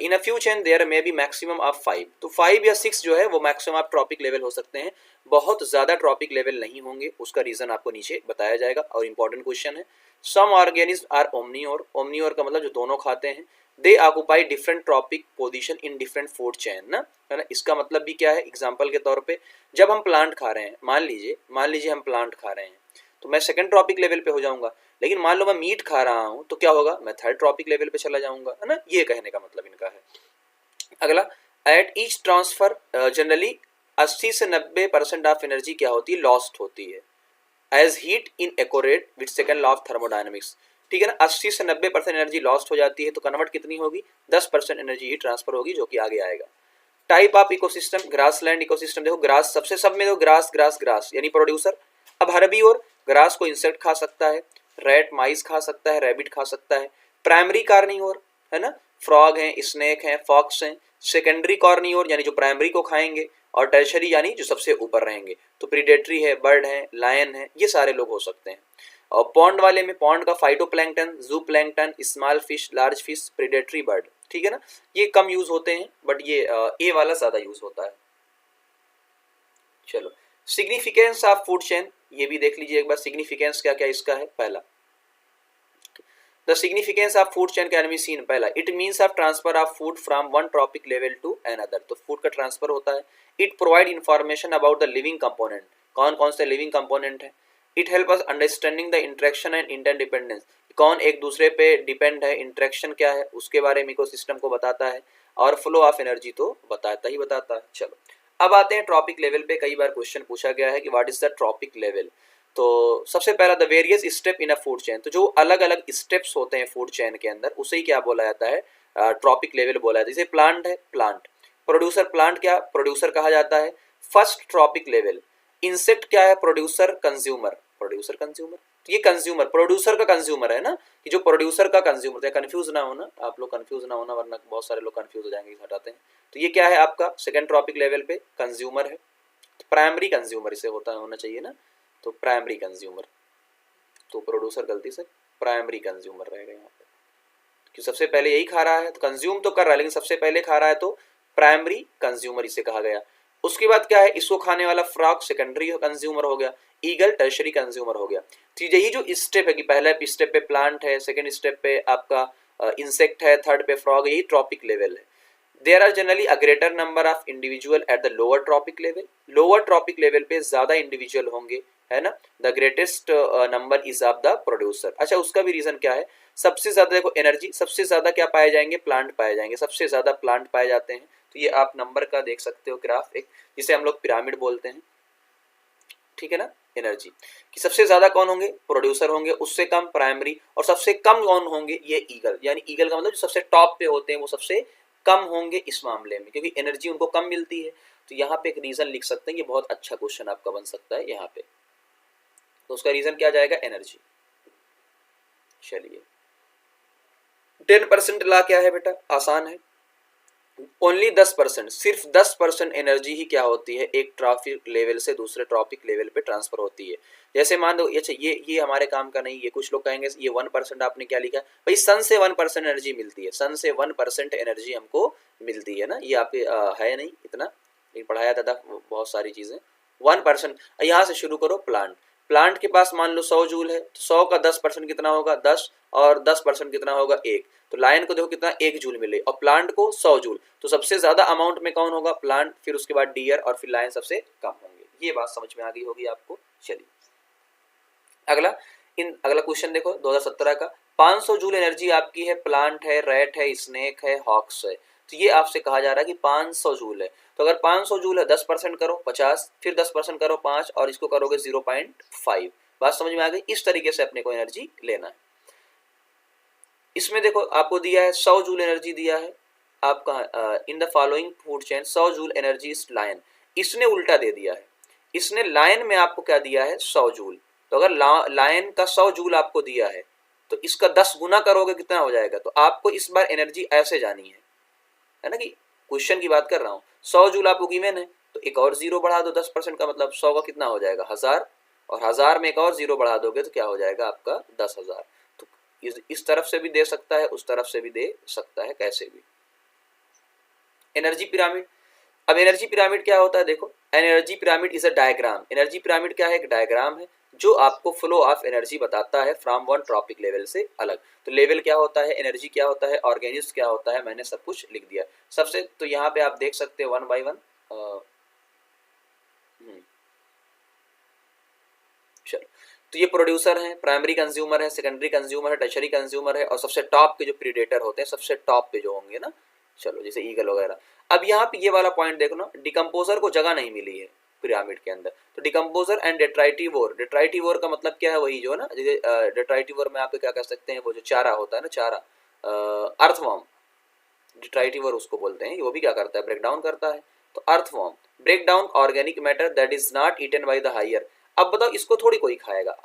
[SPEAKER 1] In a few chain there may be maximum of 5, तो 5 या 6 जो है वो मैक्सिमम ऑफ ट्रॉपिक लेवल हो सकते हैं। बहुत ज़्यादा ट्रॉपिक लेवल नहीं होंगे, उसका रीज़न आपको नीचे बताया जाएगा। और इंपॉर्टेंट क्वेश्चन है, सम ऑर्गेनिज्म आर ओमनीओर, ओमनीओर का मतलब जो दोनों खाते हैं, दे occupy different trophic position in different food chain ना, है ना। इसका मतलब भी क्या है, एग्जांपल के तौर पे जब हम प्लांट खा रहे हैं, मान लीजिए हम प्लांट खा रहे हैं, तो मैं सेकंड ट्रॉपिक लेवल पे हो जाऊंगा। लेकिन मान लो मैं मीट खा रहा हूं तो क्या होगा, मैं थर्ड ट्रॉपिक लेवल पे चला जाऊंगा, है ना। ये कहने का मतलब इनका है। अगला, एट ईच ट्रांसफर जनरली 80 से 90% ऑफ एनर्जी क्या होती है, लॉस्ट होती है as heat in accurate with second law of thermodynamics. ठीक है ना, 80 से 90% एनर्जी लॉस्ट हो जाती है, तो कन्वर्ट कितनी होगी, 10% एनर्जी ही ट्रांसफर होगी, जो कि आगे आएगा। Type of ecosystem, grassland ecosystem. देखो ग्रास सबसे सब में, तो ग्रास ग्रास ग्रास यानी प्रोड्यूसर। अब हर्बीवोर, ग्रास को इंसेक्ट खा सकता है, रैट माइस खा सकता है, रैबिट खा सकता है। प्राइमरी कार्निवोर, है ना, फ्रॉग हैं, स्नेक हैं, फॉक्स हैं। सेकेंडरी कार्निवोर यानी जो प्राइमरी को खाएंगे, और टर्शरी यानी जो सबसे ऊपर रहेंगे, तो प्रीडेटरी है, बर्ड है, लायन है, ये सारे लोग हो सकते हैं। और पॉन्ड वाले में, पॉन्ड का फाइटोप्लैंक्टन, जू plankton, small fish, large fish, predatory bird. ठीक है ना, ये कम यूज होते हैं, बट ये ए वाला ज्यादा यूज होता है। चलो, सिग्निफिकेंस ऑफ फूड चेन, ये भी देख लीजिए एक बार, सिग्निफिकेंस क्या क्या इसका है। पहला, the significance of food chain can be seen. पहला, it means of transfer of food from one trophic level to another, तो फूड का ट्रांसफर होता है। It provide information about the living component, कौन कौन से लिविंग कंपोनेंट है। It help us understanding the interaction and interdependence, कौन एक दूसरे पे डिपेंड है, इंटरेक्शन क्या है उसके बारे में इकोसिस्टम को बताता है। और फ्लो ऑफ एनर्जी तो बताता ही बताता है। चलो, अब आते हैं ट्रॉपिक लेवल पे। कई बार क्वेश्चन पूछा गया है कि what is the trophic level. तो सबसे पहला, the various step in a food chain, तो जो अलग अलग स्टेप्स होते हैं फूड चेन के अंदर, उसे ही क्या बोला जाता है, ट्रॉपिक लेवल बोला जाता है। जैसे प्लांट है, प्लांट प्रोड्यूसर, प्लांट क्या प्रोड्यूसर कहा जाता है, फर्स्ट ट्रॉपिक लेवल। इंसेक्ट क्या है, प्रोड्यूसर कंज्यूमर, प्रोड्यूसर कंज्यूमर, तो ये कंज्यूमर प्रोड्यूसर का कंज्यूमर है ना, कि जो प्रोड्यूसर का कंज्यूमर है। कंफ्यूज ना होना आप लोग, कंफ्यूज ना होना, वरना बहुत सारे लोग कंफ्यूज हो जाएंगे, हटाते हैं। तो ये क्या है आपका सेकंड ट्रॉपिक लेवल पे कंज्यूमर है। प्राइमरी कंज्यूमर इसे होना चाहिए ना, तो प्राइमरी कंज्यूमर, तो प्रोड्यूसर गलती से प्राइमरी कंज्यूमर रहेगा यहाँ पे, कि सबसे पहले यही खा रहा है, तो कंज्यूम तो कर रहा है लेकिन सबसे पहले खा रहा है, तो प्राइमरी कंज्यूमर इसे कहा गया। उसके बाद क्या है, इसको खाने वाला फ्रॉग सेकेंडरी कंज्यूमर हो गया, ईगल टर्शरी कंज्यूमर हो गया। तो यही जो स्टेप है कि पहले स्टेप पे प्लांट है, सेकेंड स्टेप पे आपका इंसेक्ट है, थर्ड पे फ्रॉग, यही ट्रॉपिक लेवल है। There are generally a greater number of individual at the lower trophic level, lower trophic level पे ज्यादा इंडिविजुअल होंगे, है ना। The greatest number is of the producer. अच्छा, उसका भी रीजन क्या है, सबसे ज्यादा देखो एनर्जी, सबसे ज्यादा क्या पाए जाएंगे, प्लांट पाए जाएंगे, सबसे ज्यादा प्लांट पाए जाते हैं। तो ये आप नंबर का देख सकते हो ग्राफ, एक जिसे हम लोग पिरामिड बोलते हैं। ठीक है ना, एनर्जी कि सबसे ज्यादा कौन होंगे, प्रोड्यूसर होंगे, उससे कम प्राइमरी, और सबसे कम कौन होंगे, ये ईगल, यानी ईगल का मतलब जो सबसे टॉप पे होते हैं वो सबसे कम होंगे इस मामले में, क्योंकि एनर्जी उनको कम मिलती है। तो यहाँ पे एक रीजन लिख सकते हैं, ये बहुत अच्छा क्वेश्चन आपका बन सकता है यहाँ पे। तो उसका रीजन क्या जाएगा, एनर्जी। चलिए, 10% ला क्या है बेटा, आसान है, ओनली 10%, सिर्फ 10% एनर्जी ही क्या होती है, एक ट्रॉपिक लेवल से दूसरे ट्रॉपिक लेवल पे ट्रांसफर होती है। जैसे मान लो, अच्छा ये हमारे काम का नहीं, ये कुछ लोग कहेंगे ये 1% आपने क्या लिखा है भाई, सन से 1% एनर्जी मिलती है, सन से 1% एनर्जी हमको मिलती है ना, ये आपके है नहीं इतना, पढ़ाया था बहुत सारी चीजें। 1%, यहाँ से शुरू करो, प्लांट, प्लांट के पास मान लो 100 जूल है, तो 100 का 10% कितना होगा, 10, और 10% कितना होगा, 1। तो लायन को देखो कितना, 1 जूल मिले, और प्लांट को 100 जूल, तो सबसे ज्यादा अमाउंट में कौन होगा, प्लांट, फिर उसके बाद डियर, और फिर लायन सबसे कम होंगे। ये बात समझ में आ गई होगी आपको। चलिए, अगला क्वेश्चन देखो 2017 का, 500 जूल एनर्जी आपकी है, प्लांट है, रैट है, स्नेक है, हॉक्स है, तो ये आपसे कहा जा रहा है कि 500 जूल है। तो अगर 500 जूल है, 10% करो 50, फिर 10% करो 5, और इसको करोगे 0.5। बात समझ में आ गई? इस तरीके से अपने को एनर्जी लेना है। इसमें देखो आपको दिया है 100 जूल एनर्जी दिया है आपका, in the following food chain 100 joule energy is lion. इसने उल्टा दे दिया है, इसने लायन में आपको क्या दिया है 100 जूल। तो अगर लायन का 100 जूल आपको दिया है तो इसका 10 गुना करोगे कितना हो जाएगा। तो आपको इस बार एनर्जी ऐसे जानी है ना, कि क्वेश्चन की बात कर रहा हूँ। 100 जूल आपको गिवन है, तो एक और जीरो बढ़ा दो 10% का, मतलब 100 का कितना हो जाएगा 1000, और 1000 में एक और जीरो बढ़ा दोगे तो क्या हो जाएगा आपका 10,000। तो इस तरफ से भी दे सकता है, उस तरफ से भी दे सकता है, कैसे भी। Energy pyramid. अब एनर्जी पिरामिड क्या होता है देखो, energy pyramid is a diagram. Energy pyramid क्या है, एक डायग्राम है जो आपको फ्लो ऑफ एनर्जी बताता है फ्रॉम वन ट्रॉपिक लेवल से अलग। तो लेवल क्या होता है, एनर्जी क्या होता है, ऑर्गेनिज्म क्या होता है, मैंने सब कुछ लिख दिया सबसे। तो यहाँ पे आप देख सकते हो 1 by 1। चलो, तो ये प्रोड्यूसर है, प्राइमरी कंज्यूमर है, सेकेंडरी कंज्यूमर है, टर्शरी कंज्यूमर है, और सबसे टॉप के जो प्रीडेटर होते हैं, सबसे टॉप पे जो होंगे ना, चलो जैसे ईगल वगैरह। अब यहाँ पे ये वाला पॉइंट देखो ना, डिकम्पोजर को जगह नहीं मिली है पिरामिड के अंदर। तो डिकम्पोजर एंड डेट्राइटिवोर, डेट्राइटिवोर का मतलब क्या है, वही जो है ना, जैसे डेट्राइटिवोर में आप क्या कह सकते हैं, वो जो चारा होता है ना, चारा, अर्थवॉर्म, डिट्राइटिवोर उसको बोलते हैं। वो भी क्या करता है, ब्रेक डाउन करता है। तो earthworm break down organic matter that is not eaten by the higher. अब बताओ, इसको थोड़ी कोई खाएगा,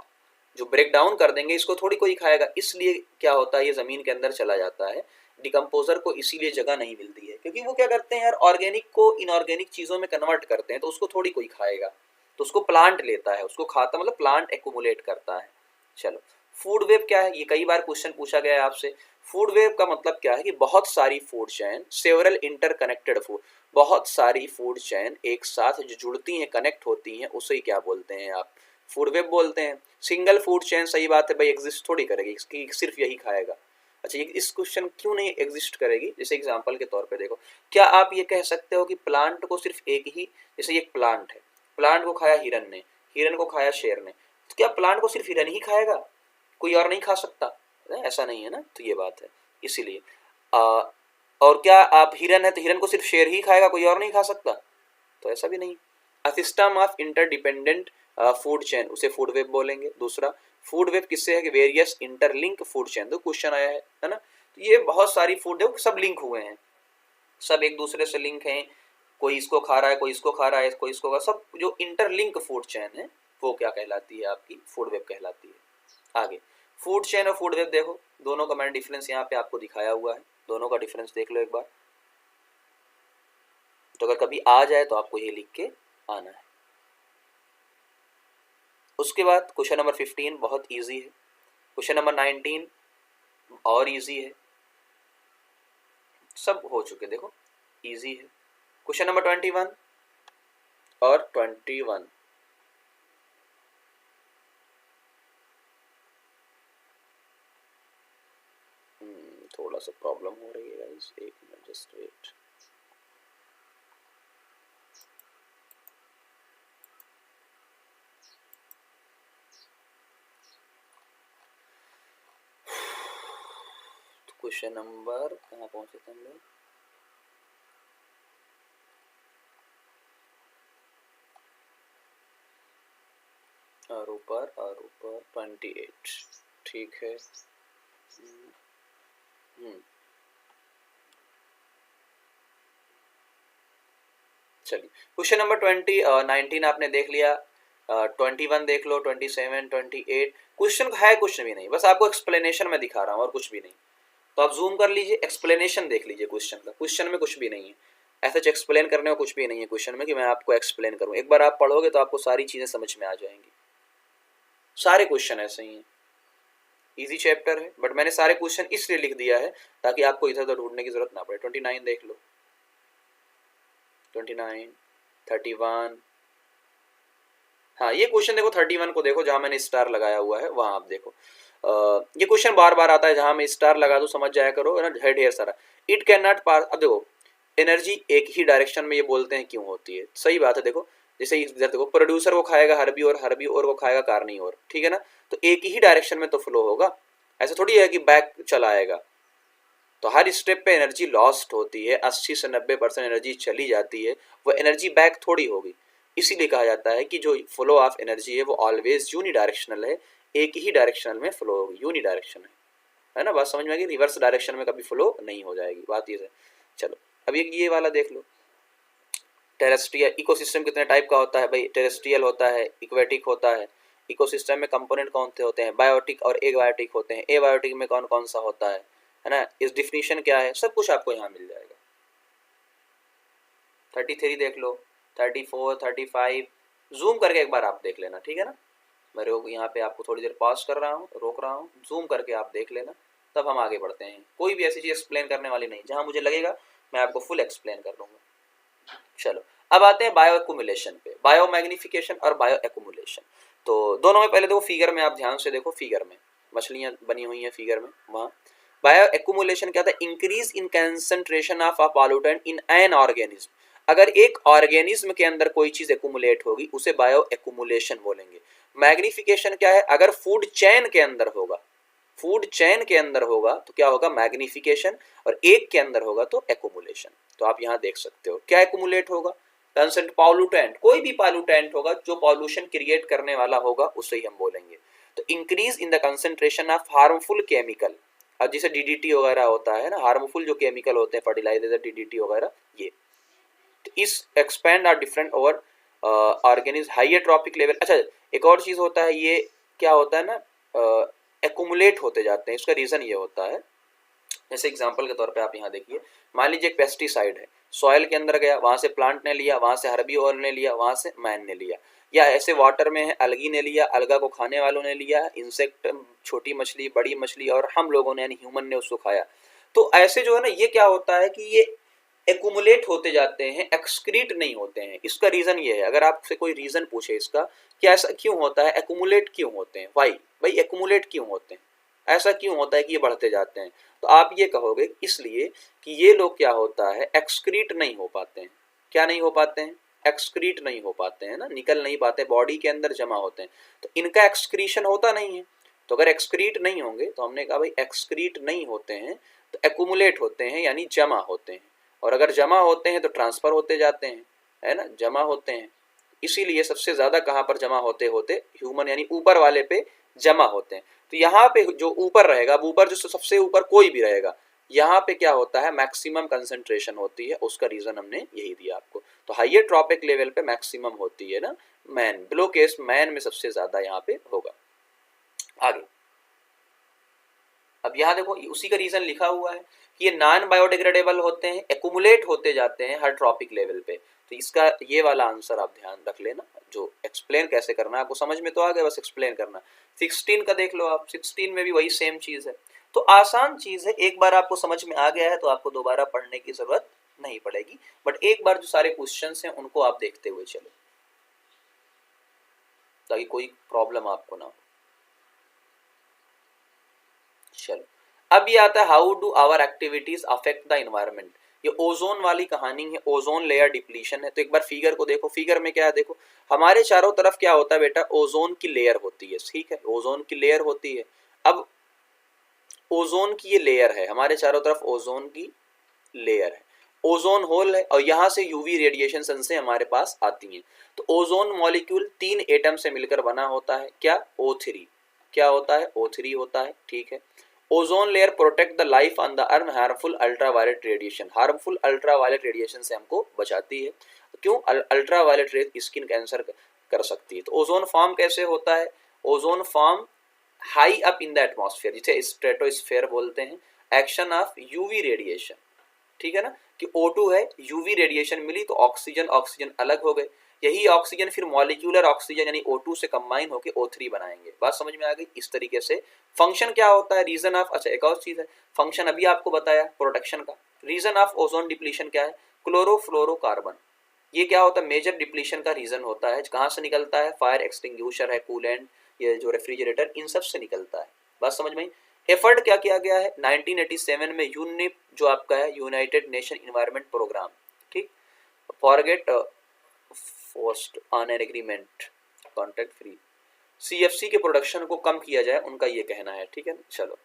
[SPEAKER 1] जो ब्रेक डाउन कर देंगे इसको थोड़ी कोई खाएगा, इसलिए क्या होता है, ये जमीन के अंदर चला जाता है। डिकम्पोजर को इसीलिए जगह नहीं मिलती है, क्योंकि वो क्या करते हैं यार, ऑर्गेनिक को इनऑर्गेनिक चीजों में कन्वर्ट करते हैं, तो उसको थोड़ी कोई खाएगा, तो उसको प्लांट लेता है, उसको खाता, मतलब प्लांट एक्यूमुलेट करता है। चलो, फूड वेब क्या है, ये कई बार क्वेश्चन पूछा गया है आपसे। फूड वेब का मतलब क्या है कि बहुत सारी food chain, several interconnected food, बहुत सारी फूड चेन एक साथ जो जुड़ती हैं, कनेक्ट होती हैं, उसे ही क्या बोलते हैं आप, फूड वेब बोलते हैं। सिंगल फूड चेन, सही बात है भाई, एग्जिस्ट थोड़ी करेगी, इसकी सिर्फ यही खाएगा। अच्छा, ये इस क्वेश्चन क्यों नहीं एग्जिस्ट करेगी, जैसे एग्जांपल के तौर पे देखो, क्या आप ये कह सकते हो कि प्लांट को सिर्फ एक ही, जैसे ये प्लांट है, प्लांट को खाया हिरन ने, हिरन को खाया शेर ने, तो क्या प्लांट को सिर्फ हिरन ही खाएगा, कोई और नहीं खा सकता? ऐसा नहीं है ना, तो ये बात है। इसीलिए और क्या आप हिरन है तो हिरन को सिर्फ शेर ही खाएगा, कोई और नहीं खा सकता? तो ऐसा भी नहीं। A system of interdependent food chain, उसे फूड वेब बोलेंगे। दूसरा, फूड वेब किससे है कि वेरियस इंटरलिंक फूड चेन, तो क्वेश्चन आया है ना, तो ये बहुत सारी फूड है, सब लिंक हुए हैं, सब एक दूसरे से लिंक हैं, कोई इसको खा रहा है, कोई इसको खा रहा है, कोई इसको खा, सब जो इंटरलिंक फूड चेन है वो क्या कहलाती है, आपकी फूड वेब कहलाती है। आगे, फूड चेन और फूड वेब देखो, दोनों का मैंने डिफरेंस यहाँ पे आपको दिखाया हुआ है, दोनों का डिफरेंस देख लो एक बार। तो अगर कभी आ जाए तो आपको ये लिख के आना है। उसके बाद क्वेश्चन नंबर 15 बहुत इजी है, क्वेश्चन नंबर 19 और इजी है, सब हो चुके, देखो इजी है। क्वेश्चन नंबर 21 और 21, थोड़ा सा प्रॉब्लम हो रही है गाइस, एक minute just wait. Question number कहाँ पहुंचे थे हम लोग, और ऊपर 28, ठीक है। चलिए, क्वेश्चन नंबर 19 आपने देख लिया, 21 देख लो, 27, 28, क्वेश्चन है कुछ भी नहीं, बस आपको एक्सप्लेनेशन में दिखा रहा हूँ और कुछ भी नहीं। तो आप जूम कर लीजिए, एक्सप्लेनेशन देख लीजिए क्वेश्चन का, क्वेश्चन में कुछ भी नहीं है, ऐसा एक्सप्लेन करने को कुछ भी नहीं है क्वेश्चन में कि मैं आपको एक्सप्लेन करूँ। एक बार आप पढ़ोगे तो आपको सारी चीज़ें समझ में आ जाएंगी, सारे क्वेश्चन ऐसे ही हैं, इजी चैप्टर है, बट मैंने सारे क्वेश्चन इसलिए लिख दिया है ताकि आपको इधर उधर ढूंढने की जरूरत ना पड़े। 29 देख लो, 29, 31, हाँ ये क्वेश्चन देखो, 31 को देखो जहां मैंने स्टार लगाया हुआ है, वहां आप देखो, ये क्वेश्चन बार बार आता है, जहां मैं स्टार लगा दूं समझ जाया करो, है ना, ढेर सारा। इट कैन नॉट पास, अब देखो एनर्जी एक ही डायरेक्शन में, ये बोलते हैं क्यों होती है, सही बात है। देखो जैसे इधर देखो, प्रोड्यूसर को खाएगा हर्बी और को खाएगा कार्नी और, ठीक है ना, तो एक ही डायरेक्शन में तो फ्लो होगा, ऐसा थोड़ी है कि बैक चला आएगा। तो हर स्टेप पे एनर्जी लॉस्ट होती है, 80 से 90% एनर्जी चली जाती है, वो एनर्जी बैक थोड़ी होगी। इसीलिए कहा जाता है कि जो फ्लो ऑफ एनर्जी है वो ऑलवेज यूनिडायरेक्शनल है, एक ही डायरेक्शनल में फ्लो होगी, यूनिडायरेक्शन है ना। बात समझ में आ गई, रिवर्स डायरेक्शन में कभी फ्लो नहीं हो जाएगी, बात ये है। चलो अब ये वाला देख लो, टेरेस्ट्रियल इकोसिस्टम कितने टाइप का होता है भाई, टेरेस्ट्रियल होता है, इक्वेटिक होता है। इकोसिस्टम में कंपोनेंट कौन से होते हैं, बायोटिक और एबायोटिक होते हैं। एबायोटिक में कौन कौन सा होता है ना, इस डिफिनीशन क्या है, सब कुछ आपको यहाँ मिल जाएगा। 33 देख लो, 34, 35, जूम करके एक बार आप देख लेना, ठीक है ना। मैं यहाँ पे आपको थोड़ी देर पॉज कर रहा हूँ, रोक रहा हूँ, जूम करके आप देख लेना, तब हम आगे बढ़ते हैं। कोई भी ऐसी चीज़ एक्सप्लेन करने वाली नहीं, जहाँ मुझे लगेगा मैं आपको फुल एक्सप्लेन कर दूंगा। चलो अब आते हैं बायो एक्यूमुलेशन पे, बायो मैग्निफिकेशन और बायो एक्यूमुलेशन। तो दोनों में पहले देखो फिगर में, आप ध्यान से देखो, फिगर में मछलियाँ बनी हुई हैं फिगर में, वहाँ बायो एक्यूमुलेशन क्या था, increase in concentration of a pollutant in an organism. अगर एक ऑर्गेनिज्म के अंदर कोई चीज एक्यूमुलेट होगी उसे बायो एक्यूमुलेशन बोलेंगे। मैग्निफिकेशन क्या है, अगर फूड चेन के अंदर होगा, फूड चेन के अंदर होगा तो क्या होगा, मैग्निफिकेशन, और एक के अंदर होगा तो एक्यूमुलेशन। तो आप यहाँ देख सकते हो क्या एक्यूमुलेट होगा, कंसेंट पॉल्यूटेंट, कोई भी पॉल्यूटेंट होगा जो पॉल्यूशन क्रिएट करने वाला होगा उसे ही हम बोलेंगे। तो increase in the concentration of harmful chemical, अब जैसे डीडीटी वगैरह होता है ना, हार्मफुल जो केमिकल होते हैं फर्टिलाइजर डीडीटी वगैरह, ये इस expand are different over organism higher trophic level. अच्छा एक और चीज होता है, ये क्या होता है ना, एक्यूमुलेट होते जाते हैं, इसका रीजन ये होता है, जैसे एग्जांपल के तौर पे आप यहाँ देखिए, मान लीजिए एक पेस्टिसाइड है, सॉइल के अंदर गया, वहां से प्लांट ने लिया, वहां से हर्बीवोर ने लिया, वहां से मैन ने लिया, या ऐसे वाटर में है, अलगी ने लिया, अलगा को खाने वालों ने लिया, इंसेक्ट, छोटी मछली, बड़ी मछली, और हम लोगों ने यानी ह्यूमन ने उसको खाया। तो ऐसे जो है ना, ये क्या होता है कि ये एक्यूमुलेट होते जाते हैं, एक्सक्रीट नहीं होते हैं। इसका रीजन ये है, अगर आपसे कोई रीजन पूछे इसका कि ऐसा क्यों होता है, एक्यूमुलेट क्यों होते हैं, वाई भाई एक्यूमुलेट क्यों होते हैं, ऐसा क्यों होता है कि ये बढ़ते जाते हैं, तो आप ये कहोगे इसलिए कि ये लोग क्या होता है, एक्सक्रीट नहीं हो पाते हैं। क्या नहीं हो पाते हैं, एक्सक्रीट नहीं हो पाते हैं ना, निकल नहीं पाते, बॉडी के अंदर जमा होते हैं, तो इनका एक्सक्रीशन होता नहीं है। तो अगर एक्सक्रीट नहीं होंगे, तो हमने कहा भाई एक्सक्रीट नहीं होते हैं तो एक्यूमुलेट होते हैं, यानी जमा होते हैं, और अगर जमा होते हैं तो ट्रांसफर होते जाते हैं, है ना, जमा होते हैं। इसीलिए सबसे ज्यादा कहाँ पर जमा होते होते, ह्यूमन यानी ऊपर वाले पे जमा होते हैं। तो यहाँ पे जो ऊपर रहेगा, अब ऊपर जो सबसे ऊपर कोई भी रहेगा, यहाँ पे क्या होता है, मैक्सिमम कंसंट्रेशन होती है, उसका रीजन हमने यही दिया आपको। तो हाइयर ट्रॉपिक लेवल पे मैक्सिमम होती है ना मैन, बिलो केस मैन में सबसे ज्यादा यहाँ पे होगा। आगे अब यहाँ देखो, उसी का रीजन लिखा हुआ है कि ये नॉन बायोडिग्रेडेबल होते हैं, एक्यूमुलेट होते जाते हैं हर ट्रॉपिक लेवल पे। तो इसका ये वाला आंसर आप ध्यान रख लेना, जो एक्सप्लेन कैसे करना है आपको समझ में तो आ गया, बस एक्सप्लेन करना। 16 का देख लो आप, 16 में भी वही सेम चीज है। तो आसान चीज है, एक बार आपको समझ में आ गया है तो आपको दोबारा पढ़ने की जरूरत नहीं पड़ेगी, बट एक बार जो सारे क्वेश्चन हैं उनको आप देखते हुए चलो, ताकि कोई प्रॉब्लम आपको ना हो। चलो अब ये आता है, how do our activities affect the environment. ये ओजोन वाली कहानी है, ओजोन लेयर डिप्लीशन है। तो एक बार फिगर को देखो, फिगर में क्या है देखो, हमारे चारों तरफ क्या होता है बेटा, ओजोन की लेयर होती है, ठीक है, ओजोन की लेयर होती है। अब ओजोन की ये लेयर है, हमारे चारों तरफ ओजोन की लेयर है, ओजोन होल है, और यहाँ से यूवी रेडिएशन सन से हमारे पास आती है। तो ओजोन मॉलिक्यूल 3 एटम से मिलकर बना होता है, क्या, O3, क्या होता है, O3 होता है, ठीक है। Ozone layer protect the life on the earth harmful ultraviolet radiation, harmful ultraviolet radiation से हमको बचाती है। क्यों, अल्ट्रावायलेट रेज स्किन कैंसर कर सकती है। तो ओजोन फॉर्म कैसे होता है, ozone form high up in the atmosphere, जिसे स्ट्रेटोस्फेयर बोलते हैं, एक्शन ऑफ यूवी रेडिएशन, ठीक है ना, कि O2 है, यूवी रेडिएशन मिली तो ऑक्सीजन ऑक्सीजन अलग हो गए, यही ऑक्सीजन फिर मॉलिक्यूलर ऑक्सीजन यानी O2 से कंबाइन होकर O3 बनाएंगे। बात समझ में आ गई, इस तरीके से फंक्शन क्या होता है, रीजन ऑफ, अच्छा एक और चीज है, फंक्शन अभी आपको बताया प्रोटेक्शन का, रीजन ऑफ ओजोन डिप्लीशन क्या है, क्लोरोफ्लोरोकार्बन, ये क्या होता है, मेजर डिप्लीशन का रीजन होता है, कहाँ से निकलता है, फायर एक्सटिंग्विशर है, कूलेंट, ये जो रेफ्रिजरेटर, इन सब से निकलता है। बात समझ में। एफर्ट क्या किया गया है 1987 में, यूनिप जो आपका है, यूनाइटेड नेशन इन्वायरमेंट प्रोग्राम, ठीक, forget forced on an agreement contract free, CFC के प्रोडक्शन को कम किया जाए, उनका ये कहना है, ठीक है ना। चलो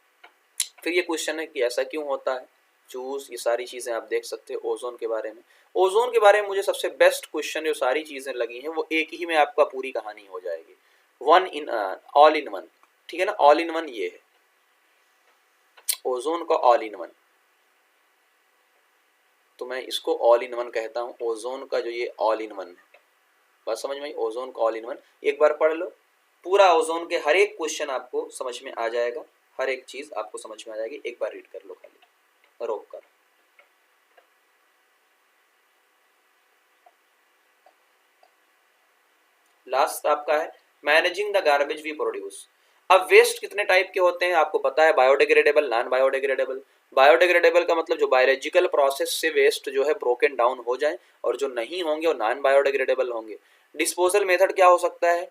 [SPEAKER 1] फिर ये क्वेश्चन है कि ऐसा क्यों होता है, चूज, ये सारी चीज़ें आप देख सकते हो। ओजोन के बारे में, ओजोन के बारे में मुझे सबसे बेस्ट क्वेश्चन जो सारी चीज़ें लगी हैं वो एक ही में आपका पूरी कहानी हो जाएगी, one in all in one, ठीक है ना। ऑल इन वन ये है ओजोन का ऑल इन वन, तो मैं इसको ऑल इन वन कहता हूँ। ओजोन का जो ये ऑल इन वन है, बात समझ में आई, ओजोन का ऑल इन वन। एक बार पढ़ लो पूरा ओजोन के हर एक क्वेश्चन आपको समझ में आ जाएगा, हर एक चीज आपको समझ में आ जाएगी। एक बार रीड कर लो खाली रोक कर। लास्ट आपका है managing the garbage we produce. अब वेस्ट कितने टाइप के होते हैं आपको पता है, बायोडिग्रेडेबल, नॉन बायोडिग्रेडेबल। बायोडिग्रेडेबल का मतलब जो बायोलॉजिकल प्रोसेस से वेस्ट जो है ब्रोकन डाउन हो जाए, और जो नहीं होंगे वो नॉन बायोडिग्रेडेबल होंगे। डिस्पोजल मेथड क्या हो सकता है,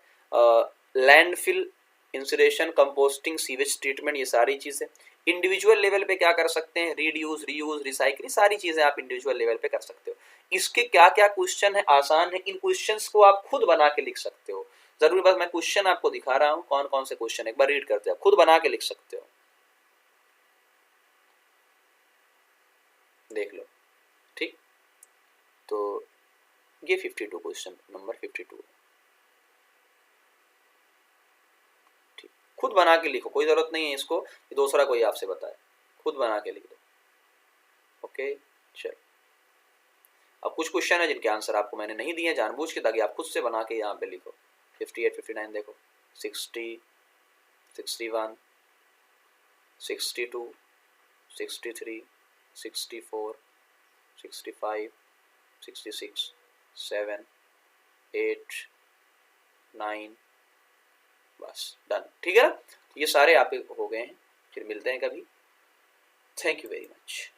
[SPEAKER 1] लैंडफिल, इंसिनेरेशन, कंपोस्टिंग, सीवेज ट्रीटमेंट, ये सारी चीजें। इंडिविजुअल लेवल पे क्या कर सकते हैं, रीड्यूस, रीयूज, रिसाइकलिंग, सारी चीजें आप इंडिविजुअल लेवल पे कर सकते हो। इसके क्या क्या क्वेश्चन है, आसान है, इन क्वेश्चंस को आप खुद बना के लिख सकते हो। जरूरी बस मैं क्वेश्चन आपको दिखा रहा हूं कौन कौन से क्वेश्चन, एक बार रीड करते हो, खुद बना के लिख सकते हो, देख लो, ठीक। तो ये 52 क्वेश्चन नंबर 52, ठीक। खुद बना के लिखो, कोई जरूरत नहीं है इसको कि दूसरा कोई आपसे बताए, खुद बना के लिख दो। ओके चलो, अब कुछ क्वेश्चन है जिनके आंसर आपको मैंने नहीं दिए जानबूझ के, ताकि आप खुद से बना के यहाँ पे लिखो। 58, 59 देखो, 60, 61, 62, 63, 64, 65, 66, 7, 8, 9, बस डन, ठीक है ना। ये सारे आपके हो गए हैं, फिर मिलते हैं कभी। Thank you very much.